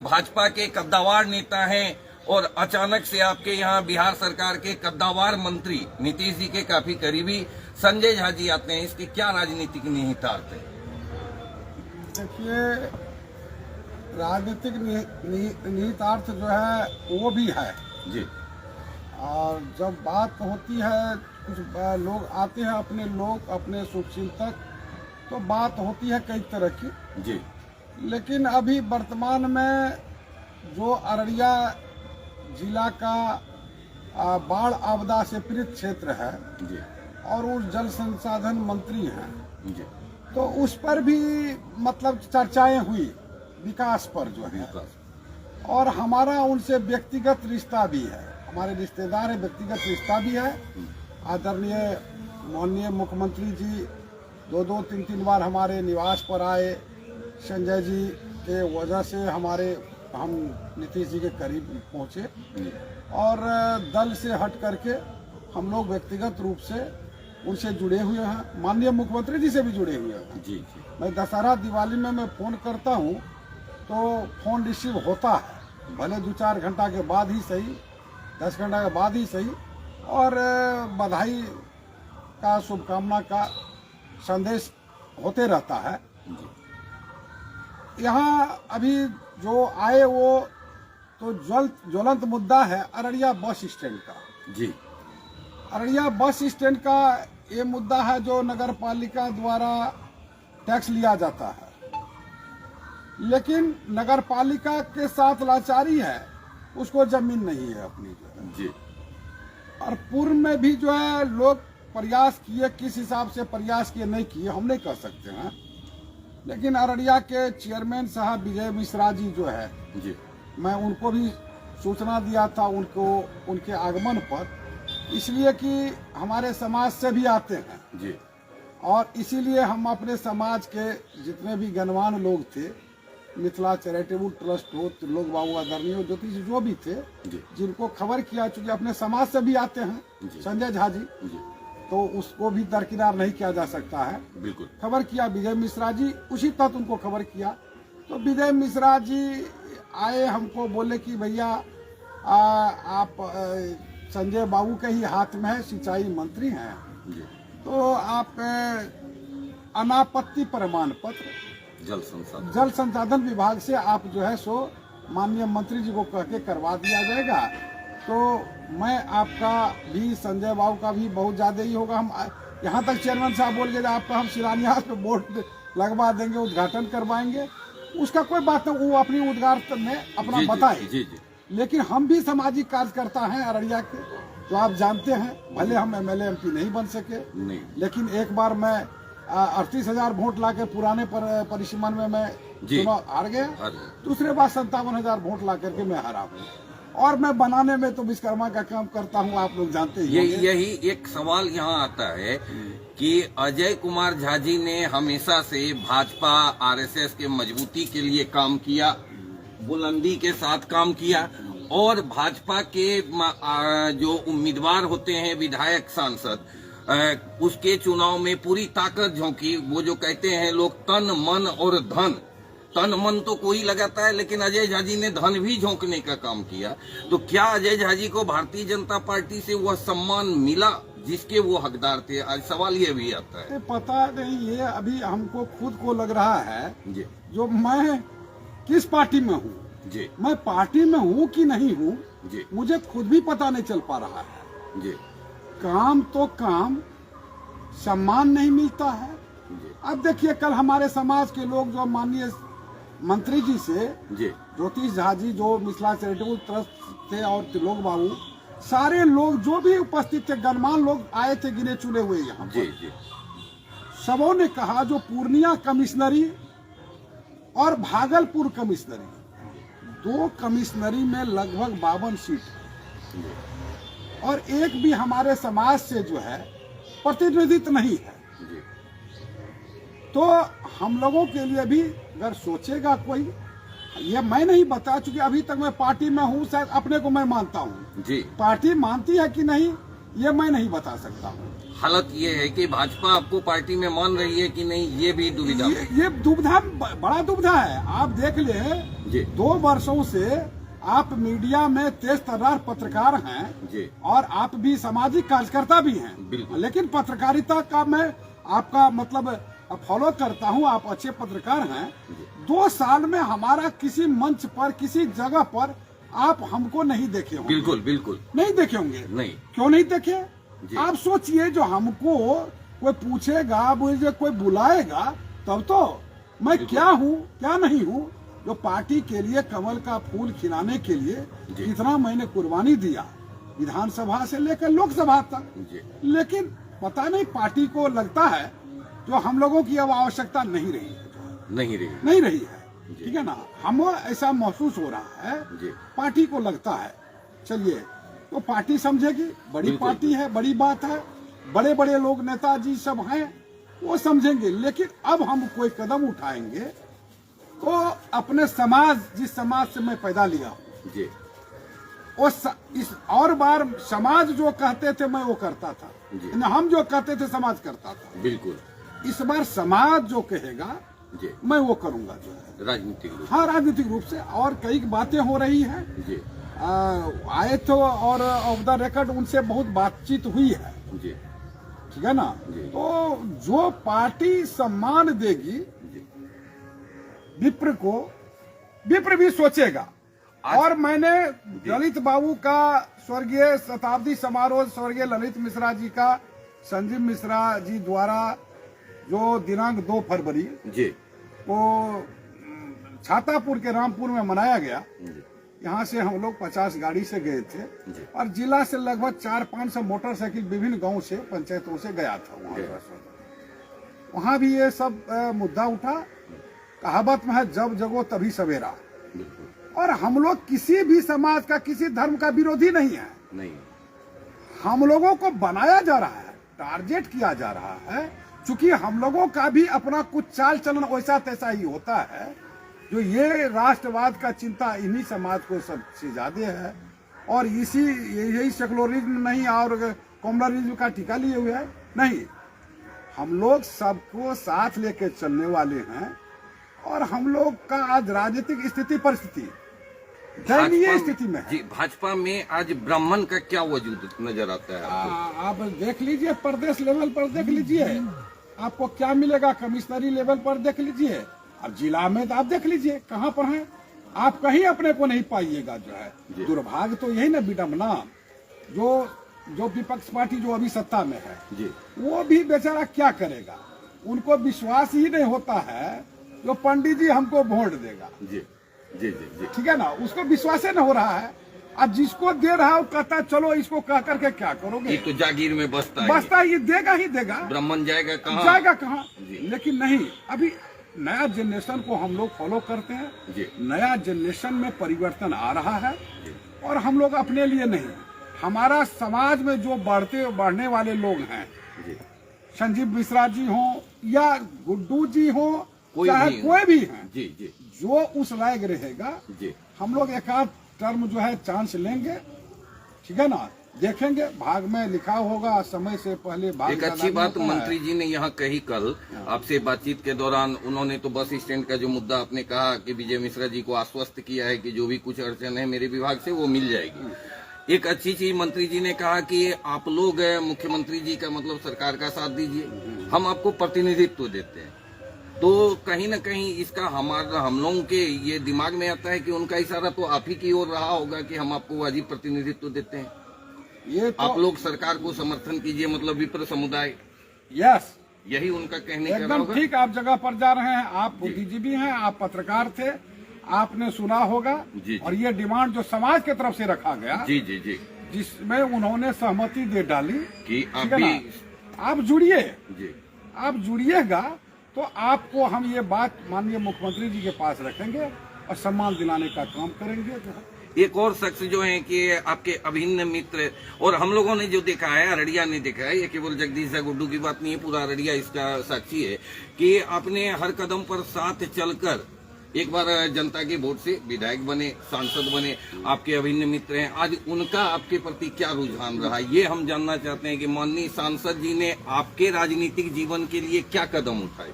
भाजपा के कद्दावार नेता हैं और अचानक से आपके यहाँ बिहार सरकार के कद्दावार मंत्री नीतीश जी के काफी करीबी संजय झा जी आते हैं। इसके क्या राजनीतिक निहितार्थ है? देखिए, राजनीतिक निहितार्थ जो है वो भी है जी। और जब बात होती है, कुछ लोग आते हैं, अपने लोग, अपने शुभचिंतक, तो बात होती है कई तरह की जी। लेकिन अभी वर्तमान में जो अररिया जिला का बाढ़ आपदा से पीड़ित क्षेत्र है जी। और उस जल संसाधन मंत्री हैं जी। तो उस पर भी मतलब चर्चाएं हुई विकास पर जो है, और हमारा उनसे व्यक्तिगत रिश्ता भी है, हमारे रिश्तेदार है, व्यक्तिगत रिश्ता भी है। आदरणीय माननीय मुख्यमंत्री जी दो तीन बार हमारे निवास पर आए। संजय जी के वजह से हम नीतीश जी के करीब पहुंचे और दल से हट करके हम लोग व्यक्तिगत रूप से उनसे जुड़े हुए हैं, माननीय मुख्यमंत्री जी से भी जुड़े हुए हैं। जी जी। मैं दशहरा दिवाली में मैं फ़ोन करता हूं तो फ़ोन रिसीव होता है, भले 2-4 घंटा के बाद ही सही, 10 घंटा के बाद ही सही, और बधाई का, शुभकामना का संदेश होते रहता है। यहाँ अभी जो आए वो तो ज्वलंत मुद्दा है अररिया बस स्टैंड का। जी। अररिया बस स्टैंड का ये मुद्दा है जो नगर पालिका द्वारा टैक्स लिया जाता है, लेकिन नगर पालिका के साथ लाचारी है, उसको जमीन नहीं है अपनी जो है। जी। और पूर्व में भी जो है लोग प्रयास किए, किस हिसाब से प्रयास किए नहीं किए हम नहीं कह सकते हैं, लेकिन अररिया के चेयरमैन साहब विजय मिश्रा जी जो है जी, मैं उनको भी सूचना दिया था उनके आगमन पर, इसलिए कि हमारे समाज से भी आते हैं जी, और इसीलिए हम अपने समाज के जितने भी गणमान्य लोग थे, मिथिला चैरिटेबल ट्रस्ट हो, त्रिलोक बाबू आदरणीय हो, ज्योतिष जो भी थे, जिनको खबर किया, चूंकि अपने समाज से भी आते हैं संजय झा जी, तो उसको भी दरकिनार नहीं किया जा सकता है। बिल्कुल। खबर खबर किया विजय मिश्रा जी, उसी तहत उनको खबर किया, तो विजय मिश्रा जी आए, हमको बोले कि भैया आप संजय बाबू के ही हाथ में है, सिंचाई मंत्री हैं, तो आप अनापत्ति प्रमाण पत्र जल संसाधन विभाग से आप जो है सो माननीय मंत्री जी को कह के करवा दिया जाएगा। तो मैं आपका भी, संजय बाबू का भी बहुत ज्यादा ही होगा। हम यहाँ तक चेयरमैन साहब बोल गए आपका हम शिलान्यास पे बोर्ड लगवा देंगे, उद्घाटन करवाएंगे, उसका कोई बात नहीं, वो अपनी उद्घाटन में अपना बताए। लेकिन हम भी सामाजिक कार्यकर्ता हैं अररिया के, तो आप जानते हैं, भले हम MLA MP नहीं बन सके, लेकिन एक बार मैं 38,000 वोट ला के पुराने परिसीमन में मैं चुनाव हार गया, दूसरे बार 57,000 वोट ला करके मैं हारा हूँ, और मैं बनाने में तो विश्वकर्मा का काम करता हूँ, आप लोग जानते ही। यही एक सवाल यहाँ आता है कि अजय कुमार झा जी ने हमेशा से भाजपा RSS के मजबूती के लिए काम किया, बुलंदी के साथ काम किया, और भाजपा के जो उम्मीदवार होते हैं विधायक सांसद, उसके चुनाव में पूरी ताकत झोंकी। वो जो कहते हैं लोग तन मन और धन, तन मन तो कोई लगाता है, लेकिन अजय झा जी ने धन भी झोंकने का काम किया। तो क्या अजय झा जी को भारतीय जनता पार्टी से वह सम्मान मिला जिसके वो हकदार थे? आज सवाल ये भी आता है। पता नहीं, ये अभी हमको खुद को लग रहा है जी, जो मैं किस पार्टी में हूँ जी, मैं पार्टी में हूँ कि नहीं हूँ जी, मुझे खुद भी पता नहीं चल पा रहा है जी। काम तो काम, सम्मान नहीं मिलता है जी। अब देखिए, कल हमारे समाज के लोग जो माननीय मंत्री जी से ज्योतिष झा जी जो मिथिला चैरिटेबल ट्रस्ट थे और त्रिलोक बाबू, सारे लोग जो भी उपस्थित थे, गणमान्य लोग आए थे, गिने चुने हुए यहाँ पर, सबों ने कहा जो पूर्णिया कमिश्नरी और भागलपुर कमिश्नरी, 2 कमिश्नरी में लगभग 52 सीट है, और एक भी हमारे समाज से जो है प्रतिनिधित्व नहीं है। तो हम लोगों के लिए भी अगर सोचेगा कोई, ये मैं नहीं बता, चूंकि अभी तक मैं पार्टी में हूँ, शायद अपने को मैं मानता हूँ जी, पार्टी मानती है कि नहीं ये मैं नहीं बता सकता हूँ। हालत ये है कि भाजपा आपको पार्टी में मान रही है कि नहीं, ये भी दुविधा में। ये दुविधा, बड़ा दुविधा है। आप देख ले 2 वर्षों से आप मीडिया में तेज तर्रार पत्रकार हैं जी, और आप भी सामाजिक कार्यकर्ता भी हैं, लेकिन पत्रकारिता का मैं आपका मतलब फॉलो करता हूं, आप अच्छे पत्रकार हैं। 2 साल में हमारा किसी मंच पर, किसी जगह पर आप हमको नहीं देखे होंगे। बिल्कुल बिल्कुल नहीं देखे होंगे। नहीं, क्यों नहीं देखे? आप सोचिए, जो हमको कोई पूछेगा, मुझे कोई बुलाएगा, तब तो मैं क्या हूँ क्या नहीं हूँ। जो पार्टी के लिए कमल का फूल खिलाने के लिए कितना मैंने कुर्बानी दिया, विधानसभा से लेकर लोकसभा तक। लेकिन पता नहीं पार्टी को लगता है जो हम लोगों की अब आवश्यकता नहीं रही है। ठीक है ना, हम ऐसा महसूस हो रहा है, पार्टी को लगता है। चलिए, तो पार्टी समझेगी, बड़ी पार्टी है, बड़ी बात है, बड़े बड़े लोग नेताजी सब हैं, वो समझेंगे। लेकिन अब हम कोई कदम उठाएंगे तो अपने समाज, जिस समाज से मैं पैदा लिया हूँ, इस और बार समाज जो कहते थे मैं वो करता था, हम जो कहते थे समाज करता था। बिल्कुल। इस बार समाज जो कहेगा मैं वो करूंगा, जो है राजनीतिक रूप। हाँ, राजनीतिक रूप से। और कई बातें हो रही हैं, आए तो और ऑफ द रिकॉर्ड उनसे बहुत बातचीत हुई है, ठीक है ना। तो जो पार्टी सम्मान देगी विप्र को, विप्र भी सोचेगा। और मैंने ललित बाबू का स्वर्गीय शताब्दी समारोह स्वर्गीय ललित मिश्रा जी का, संजीव मिश्रा जी द्वारा जो दिनांक 2 फरवरी को छातापुर के रामपुर में मनाया गया, यहाँ से हम लोग 50 गाड़ी से गए थे और जिला से लगभग 400-500 मोटरसाइकिल विभिन्न गांव से, पंचायतों से गया था। वहाँ भी ये सब मुद्दा उठा। कहावत में है, जब जगो तभी सवेरा। और हम लोग किसी भी समाज का, किसी धर्म का विरोधी नहीं है। हम लोगों को बनाया जा रहा है, टारगेट किया जा रहा है, क्योंकि हम लोगों का भी अपना कुछ चाल चलन वैसा तैसा ही होता है। जो ये राष्ट्रवाद का चिंता इन्हीं समाज को सबसे ज्यादा है, और यही सेकुलरिज्म नहीं और कॉम्युनलिज्म का टीका लिए हुए है। नहीं, हम लोग सबको साथ लेके चलने वाले हैं। और हम लोग का आज राजनीतिक स्थिति परिस्थिति दयनीय स्थिति में है। भाजपा में आज ब्राह्मण का क्या वजूद नजर आता है आपको? आप देख लीजिए, प्रदेश लेवल पर देख लीजिए, आपको क्या मिलेगा। कमिश्नरी लेवल पर देख लीजिए, अब जिला में तो आप देख लीजिए कहाँ पर है, आप कहीं अपने को नहीं पाइएगा। जो है दुर्भाग्य तो यही ना, विडम्बना। जो विपक्ष पार्टी जो अभी सत्ता में है, वो भी बेचारा क्या करेगा। उनको विश्वास ही नहीं होता है जो पंडित जी हमको वोट देगा। ठीक है ना, उसको विश्वास ही नहीं हो रहा है। अब जिसको दे रहा है कहता चलो इसको कह करके क्या करोगे। ये तो जागीर में बसता है, ये देगा ही देगा, ब्राह्मण जाएगा कहाँ? लेकिन नहीं, अभी नया जनरेशन को हम लोग फॉलो करते हैं। नया जनरेशन में परिवर्तन आ रहा है, और हम लोग अपने लिए नहीं, हमारा समाज में जो बढ़ने वाले लोग हैं, संजीव मिश्रा जी हो या गुड्डू जी हो, चाहे कोई भी है, जो उस लायक रहेगा, हम लोग एक आध टर्म जो है चांस लेंगे। ठीक है ना, देखेंगे, भाग में लिखा होगा समय से पहले भाग। एक अच्छी बात मंत्री जी ने यहाँ कही कल आपसे बातचीत के दौरान, उन्होंने तो बस स्टैंड का जो मुद्दा आपने कहा कि विजय मिश्रा जी को आश्वस्त किया है कि जो भी कुछ अड़चन है मेरे विभाग से वो मिल जाएगी। एक अच्छी चीज मंत्री जी ने कहा कि आप लोग मुख्यमंत्री जी का मतलब सरकार का साथ दीजिए, हम आपको प्रतिनिधित्व देते हैं। तो कहीं न कहीं इसका हम लोगों के ये दिमाग में आता है कि उनका इशारा तो आप ही की ओर रहा होगा कि हम आपको वाजिब प्रतिनिधित्व देते हैं, ये तो आप लोग सरकार को समर्थन कीजिए, मतलब विप्र समुदाय। यस, यही उनका कहने का एकदम ठीक। आप जगह पर जा रहे हैं, आप बुद्धिजीवी हैं, आप पत्रकार थे, आपने सुना होगा। और ये डिमांड जो समाज की तरफ से रखा गया, जिसमें उन्होंने सहमति दे डाली कि आप जुड़िए, आप जुड़िएगा तो आपको हम ये बात माननीय मुख्यमंत्री जी के पास रखेंगे और सम्मान दिलाने का काम करेंगे। एक और शख्स जो है कि आपके अभिन्न मित्र, और हम लोगों ने जो देखा है, अररिया ने देखा है, ये केवल जगदीश गुड्डू की बात नहीं है, पूरा अररिया इसका साक्षी है कि आपने हर कदम पर साथ चलकर एक बार जनता के वोट से विधायक बने, सांसद बने, आपके अभिन्न मित्र हैं, आज उनका आपके प्रति क्या रुझान रहा, ये हम जानना चाहते हैं कि माननीय सांसद जी ने आपके राजनीतिक जीवन के लिए क्या कदम उठाए।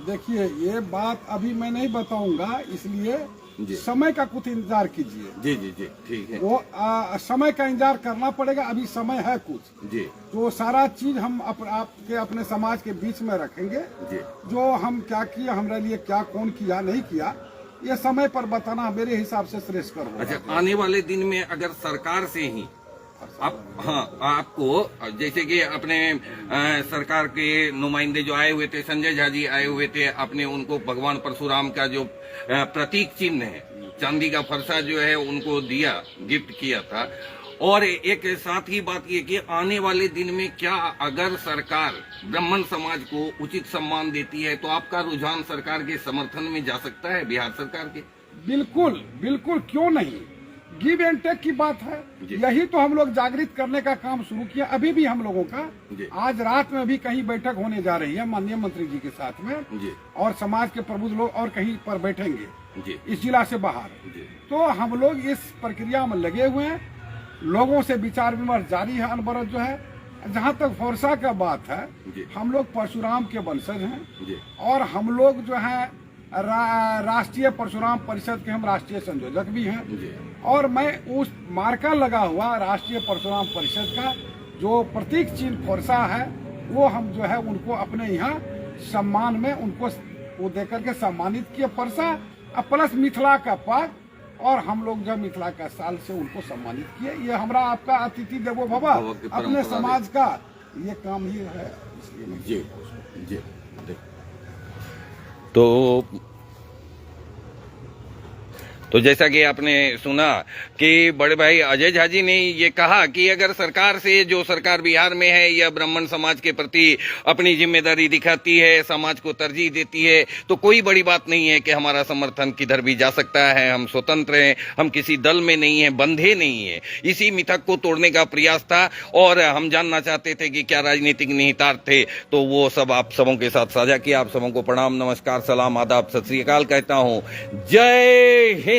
देखिए, ये बात अभी मैं नहीं बताऊंगा, इसलिए समय का कुछ इंतजार कीजिए। जी जी जी, ठीक है। वो समय का इंतजार करना पड़ेगा, अभी समय है कुछ जी। तो सारा चीज हम आपके अपने समाज के बीच में रखेंगे जी। जो हम क्या किया, हमारे लिए क्या कौन किया नहीं किया, ये समय पर बताना मेरे हिसाब से श्रेष्ठकर होगा। अच्छा, आने वाले दिन में अगर सरकार से ही आपको जैसे कि अपने सरकार के नुमाइंदे जो आए हुए थे, संजय झा जी आए हुए थे, आपने उनको भगवान परशुराम का जो प्रतीक चिन्ह है, चांदी का फरसा जो है उनको दिया, गिफ्ट किया था। और एक साथ ही बात ये कि आने वाले दिन में क्या अगर सरकार ब्राह्मण समाज को उचित सम्मान देती है तो आपका रुझान सरकार के समर्थन में जा सकता है, बिहार सरकार के? बिल्कुल बिल्कुल, क्यों नहीं। गिव एंड टेक की बात है, यही तो हम लोग जागृत करने का काम शुरू किया। अभी भी हम लोगों का आज रात में भी कहीं बैठक होने जा रही है माननीय मंत्री जी के साथ में, और समाज के प्रबुद्ध लोग और कहीं पर बैठेंगे इस जिला से बाहर। तो हम लोग इस प्रक्रिया में लगे हुए हैं, लोगों से विचार विमर्श जारी है अनवरत जो है। जहाँ तक फरसा का बात है, हम लोग परशुराम के वंशज हैं और हम लोग जो है राष्ट्रीय परशुराम परिषद के हम राष्ट्रीय संयोजक भी हैं। और मैं उस मार्का लगा हुआ राष्ट्रीय परशुराम परिषद का जो प्रतीक चिन्ह फरसा है, वो हम जो है उनको अपने यहाँ सम्मान में उनको वो देकर के सम्मानित किए, फरसा प्लस मिथिला का पाग, और हम लोग जो मिथिला का साल से उनको सम्मानित किए। ये हमारा आपका अतिथि देवो भव अपने समाज का ये काम ही है, इसलिए जी जी। तो जैसा कि आपने सुना कि बड़े भाई अजय झा जी ने ये कहा कि अगर सरकार से, जो सरकार बिहार में है, यह ब्राह्मण समाज के प्रति अपनी जिम्मेदारी दिखाती है, समाज को तरजीह देती है, तो कोई बड़ी बात नहीं है कि हमारा समर्थन किधर भी जा सकता है। हम स्वतंत्र हैं, हम किसी दल में नहीं हैं, बंधे नहीं हैं। इसी मिथक को तोड़ने का प्रयास था और हम जानना चाहते थे कि क्या राजनीतिक निहितार्थ थे, तो वो सब आप सबों के साथ साझा किया। आप सबों को प्रणाम, नमस्कार, सलाम, आदाब, सत श्री अकाल कहता हूँ। जय हिंद।